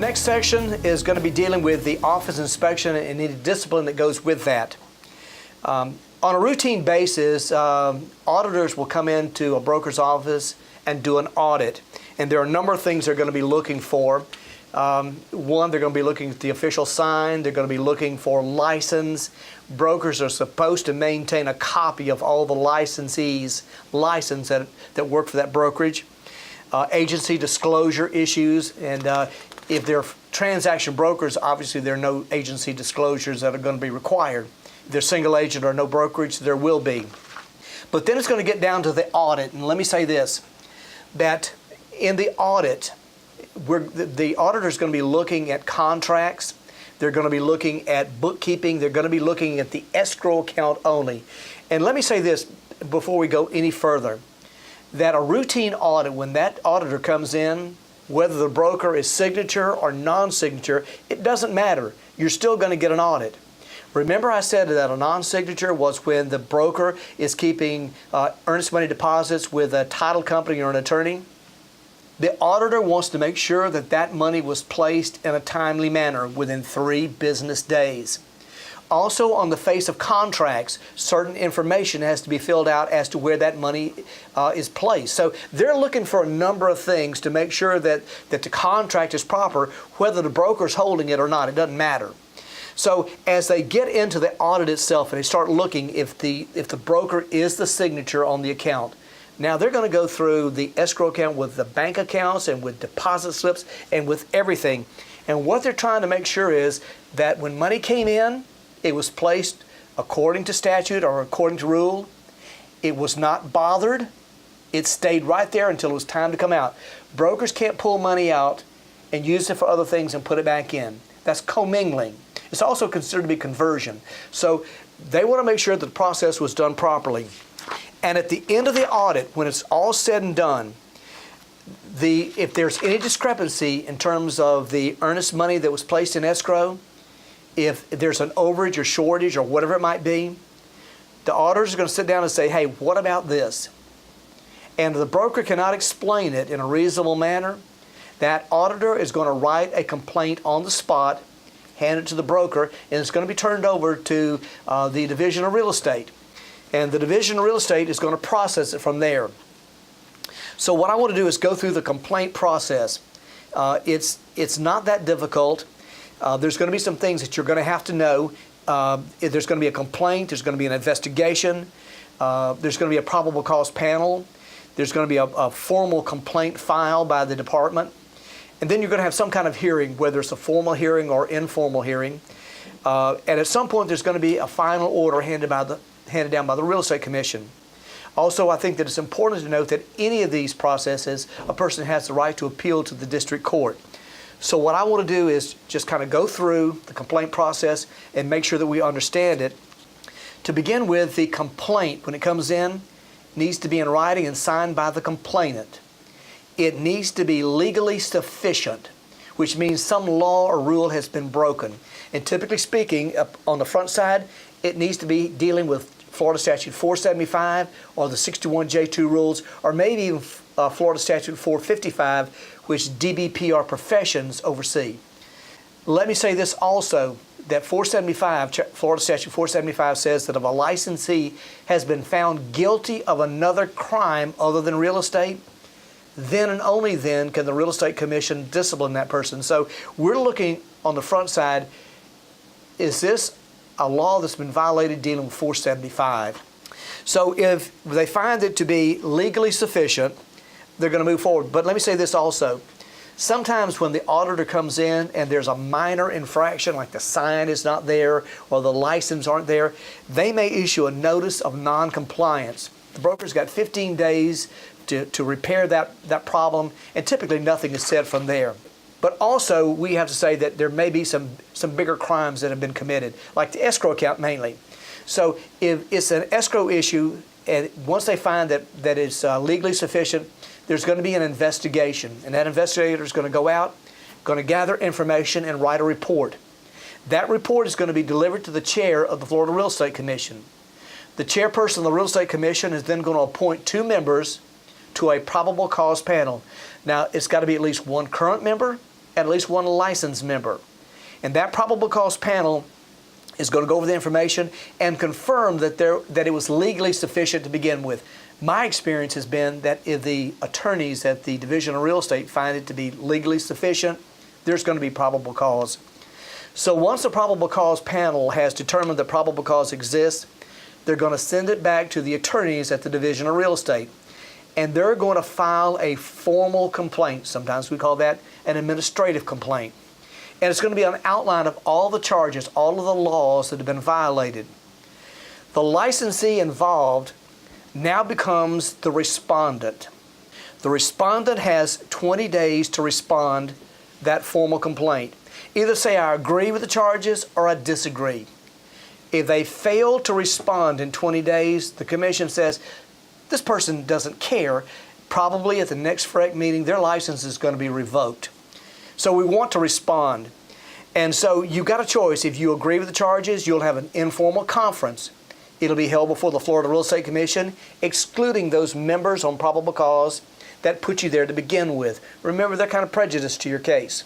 The next section is going to be dealing with the office inspection and any discipline that goes with that. On a routine basis, auditors will come into a broker's office and do an audit. And there are a number of things they're going to be looking for. One, they're going to be looking at the official sign. They're going to be looking for license. Brokers are supposed to maintain a copy of all the licensees' license that work for that brokerage. Agency disclosure issues, and if they're transaction brokers, obviously there are no agency disclosures that are going to be required. If they're single agent or no brokerage, there will be. But then it's going to get down to the audit, and let me say this, that in the audit, the auditor is going to be looking at contracts. They're going to be looking at bookkeeping. They're going to be looking at the escrow account only. And let me say this before we go any further, that a routine audit, when that auditor comes in, whether the broker is signature or non-signature, it doesn't matter. You're still going to get an audit. Remember I said that a non-signature was when the broker is keeping earnest money deposits with a title company or an attorney? The auditor wants to make sure that that money was placed in a timely manner within 3 business days. Also, on the face of contracts, certain information has to be filled out as to where that money is placed. So they're looking for a number of things to make sure that the contract is proper, whether the broker's holding it or not. It doesn't matter. So as they get into the audit itself and they start looking if the broker is the signature on the account, now they're going to go through the escrow account with the bank accounts and with deposit slips and with everything. And what they're trying to make sure is that when money came in, it was placed according to statute or according to rule. It was not bothered. It stayed right there until it was time to come out. Brokers can't pull money out and use it for other things and put it back in. That's commingling. It's also considered to be conversion. So they want to make sure that the process was done properly. And at the end of the audit, when it's all said and done, if there's any discrepancy in terms of the earnest money that was placed in escrow, if there's an overage or shortage or whatever it might be, the auditors are going to sit down and say, hey, what about this? And the broker cannot explain it in a reasonable manner. That auditor is going to write a complaint on the spot, hand it to the broker, and it's going to be turned over to the Division of Real Estate. And the Division of Real Estate is going to process it from there. So what I want to do is go through the complaint process. It's not that difficult. There's going to be some things that you're going to have to know. There's going to be a complaint. There's going to be an investigation. There's going to be a probable cause panel. There's going to be a formal complaint filed by the department. And then you're going to have some kind of hearing, whether it's a formal hearing or informal hearing. And at some point, there's going to be a final order handed down by the Real Estate Commission. Also, I think that it's important to note that any of these processes, a person has the right to appeal to the district court. So what I want to do is just kind of go through the complaint process and make sure that we understand it. To begin with, the complaint, when it comes in, needs to be in writing and signed by the complainant. It needs to be legally sufficient, which means some law or rule has been broken. And typically speaking, on the front side, it needs to be dealing with Florida Statute 475 or the 61J2 rules, or maybe even Florida Statute 455, which DBPR professions oversee. Let me say this also, that 475, Florida Statute 475 says that if a licensee has been found guilty of another crime other than real estate, then and only then can the Real Estate Commission discipline that person. So we're looking on the front side, is this a law that's been violated dealing with 475? So if they find it to be legally sufficient, they're going to move forward. But let me say this also. Sometimes when the auditor comes in and there's a minor infraction, like the sign is not there or the license aren't there, they may issue a notice of non-compliance. The broker's got 15 days to repair that problem, and typically nothing is said from there. But also, we have to say that there may be some bigger crimes that have been committed, like the escrow account mainly. So if it's an escrow issue, and once they find that it's legally sufficient, there's going to be an investigation. And that investigator is going to go out, going to gather information and write a report. That report is going to be delivered to the chair of the Florida Real Estate Commission. The chairperson of the Real Estate Commission is then going to appoint 2 members to a probable cause panel. Now, it's got to be at least 1 current member and at least one licensed member. And that probable cause panel is going to go over the information and confirm that it was legally sufficient to begin with. My experience has been that if the attorneys at the Division of Real Estate find it to be legally sufficient, there's going to be probable cause. So once the probable cause panel has determined that probable cause exists, they're going to send it back to the attorneys at the Division of Real Estate. And they're going to file a formal complaint. Sometimes we call that an administrative complaint. And it's going to be an outline of all the charges, all of the laws that have been violated. The licensee involved now becomes the respondent. The respondent has 20 days to respond that formal complaint. Either say, I agree with the charges or I disagree. If they fail to respond in 20 days, the commission says, this person doesn't care. Probably at the next RECQ meeting, their license is going to be revoked. So we want to respond. And so you've got a choice. If you agree with the charges, you'll have an informal conference. It'll be held before the Florida Real Estate Commission, excluding those members on probable cause that put you there to begin with. Remember, they're kind of prejudiced to your case.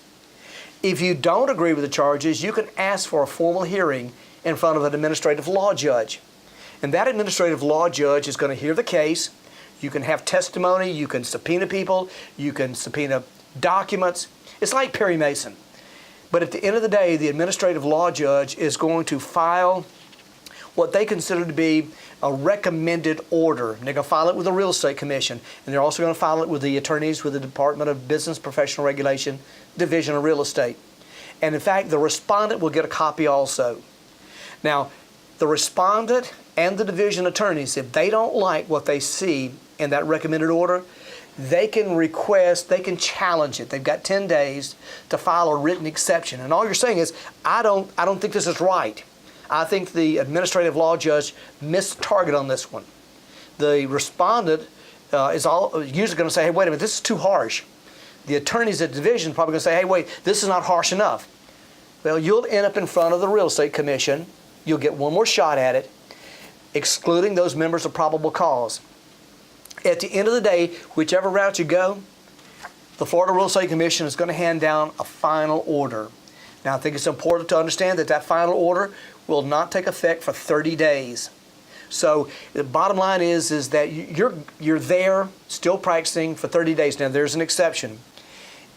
If you don't agree with the charges, you can ask for a formal hearing in front of an administrative law judge. And that administrative law judge is going to hear the case. You can have testimony, you can subpoena people, you can subpoena documents. It's like Perry Mason. But at the end of the day, the administrative law judge is going to file what they consider to be a recommended order. And they're going to file it with the Real Estate Commission. And they're also going to file it with the attorneys with the Department of Business Professional Regulation, Division of Real Estate. And in fact, the respondent will get a copy also. Now, the respondent and the division attorneys, if they don't like what they see in that recommended order, they can request, they can challenge it. They've got 10 days to file a written exception. And all you're saying is, I don't think this is right. I think the administrative law judge missed target on this one. The respondent is usually going to say, hey, wait a minute, this is too harsh. The attorneys at the division are probably going to say, hey, wait, this is not harsh enough. Well, you'll end up in front of the Real Estate Commission. You'll get one more shot at it, excluding those members of probable cause. At the end of the day, whichever route you go, the Florida Real Estate Commission is going to hand down a final order. Now, I think it's important to understand that that final order will not take effect for 30 days. So the bottom line is that you're there still practicing for 30 days. Now, there's an exception.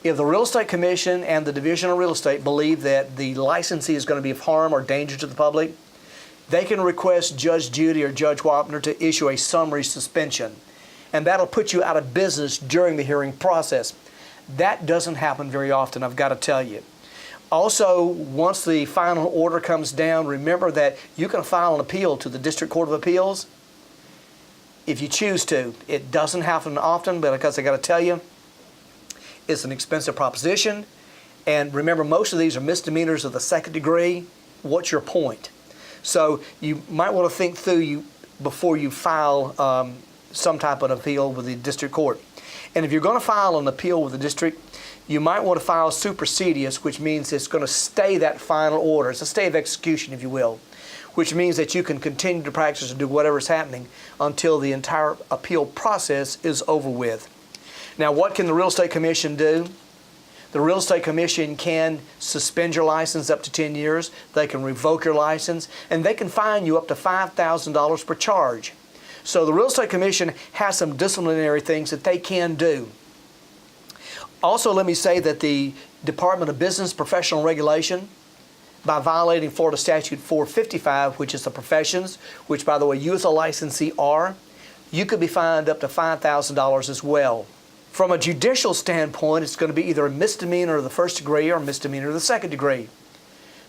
If the Real Estate Commission and the Division of Real Estate believe that the licensee is going to be of harm or danger to the public, they can request Judge Judy or Judge Wapner to issue a summary suspension. And that'll put you out of business during the hearing process. That doesn't happen very often, I've got to tell you. Also, once the final order comes down, remember that you can file an appeal to the District Court of Appeals if you choose to. It doesn't happen often, but because I got to tell you, it's an expensive proposition. And remember, most of these are misdemeanors of the second degree. What's your point? So you might want to think through before you file some type of appeal with the district court. And if you're going to file an appeal with the district, you might want to file supersedious, which means it's going to stay that final order. It's a stay of execution, if you will, which means that you can continue to practice and do whatever is happening until the entire appeal process is over with. Now, what can the Real Estate Commission do? The Real Estate Commission can suspend your license up to 10 years. They can revoke your license, and they can fine you up to $5,000 per charge. So the Real Estate Commission has some disciplinary things that they can do. Also, let me say that the Department of Business Professional Regulation, by violating Florida Statute 455, which is the professions, which, by the way, you as a licensee are, you could be fined up to $5,000 as well. From a judicial standpoint, it's going to be either a misdemeanor of the first degree or a misdemeanor of the second degree.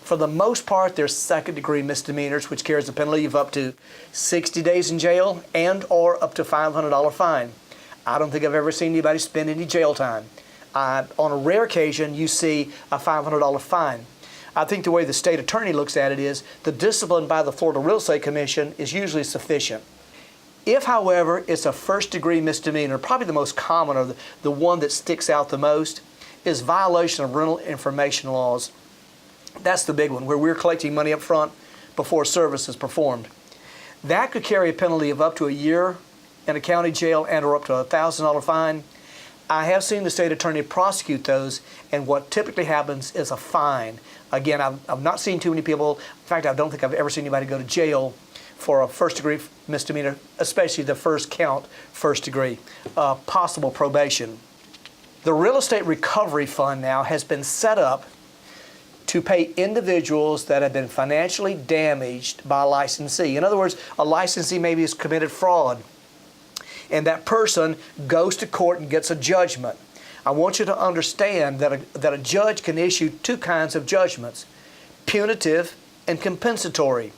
For the most part, there's second-degree misdemeanors, which carries a penalty of up to 60 days in jail and or up to $500 fine. I don't think I've ever seen anybody spend any jail time. On a rare occasion, you see a $500 fine. I think the way the state attorney looks at it is the discipline by the Florida Real Estate Commission is usually sufficient. If, however, it's a first-degree misdemeanor, probably the most common or the one that sticks out the most is violation of rental information laws. That's the big one, where we're collecting money up front before service is performed. That could carry a penalty of up to a year in a county jail and or up to a $1,000 fine. I have seen the state attorney prosecute those, and what typically happens is a fine. Again, I've not seen too many people. In fact, I don't think I've ever seen anybody go to jail for a first-degree misdemeanor, especially the first count, first-degree, possible probation. The Real Estate Recovery Fund now has been set up to pay individuals that have been financially damaged by a licensee. In other words, a licensee maybe has committed fraud, and that person goes to court and gets a judgment. I want you to understand that a judge can issue two kinds of judgments, punitive and compensatory.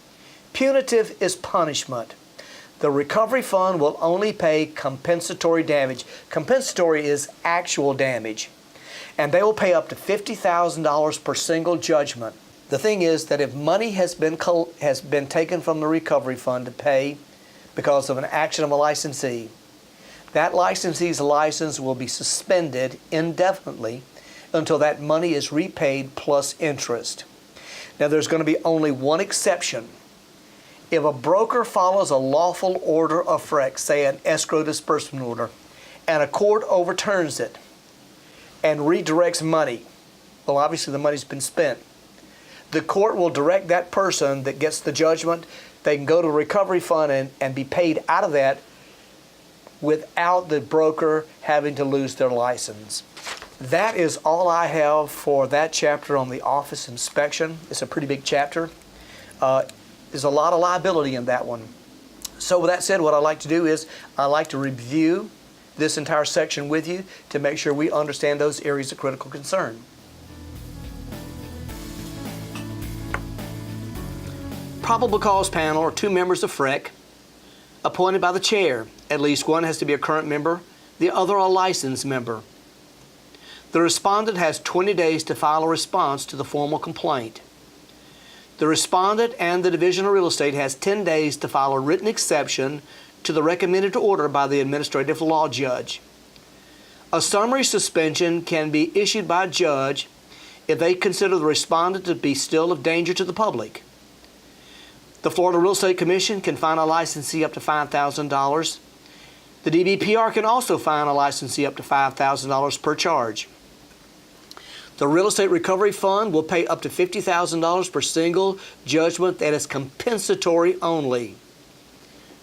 Punitive is punishment. The recovery fund will only pay compensatory damage. Compensatory is actual damage. And they will pay up to $50,000 per single judgment. The thing is that if money has been taken from the recovery fund to pay because of an action of a licensee, that licensee's license will be suspended indefinitely until that money is repaid plus interest. Now, there's going to be only one exception. If a broker follows a lawful order of RECQ, say an escrow disbursement order, and a court overturns it and redirects money, well, obviously the money's been spent. The court will direct that person that gets the judgment, they can go to the recovery fund and be paid out of that without the broker having to lose their license. That is all I have for that chapter on the office inspection. It's a pretty big chapter. There's a lot of liability in that one. So with that said, what I like to do is I like to review this entire section with you to make sure we understand those areas of critical concern. Probable cause panel are two members of RECQ appointed by the chair. At least one has to be a current member, the other a licensed member. The respondent has 20 days to file a response to the formal complaint. The respondent and the Division of Real Estate has 10 days to file a written exception to the recommended order by the administrative law judge. A summary suspension can be issued by a judge if they consider the respondent to be still of danger to the public. The Florida Real Estate Commission can fine a licensee up to $5,000. The DBPR can also fine a licensee up to $5,000 per charge. The Real Estate Recovery Fund will pay up to $50,000 per single judgment that is compensatory only.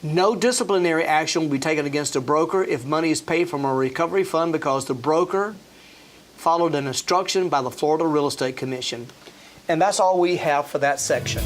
No disciplinary action will be taken against a broker if money is paid from a recovery fund because the broker followed an instruction by the Florida Real Estate Commission. And that's all we have for that section.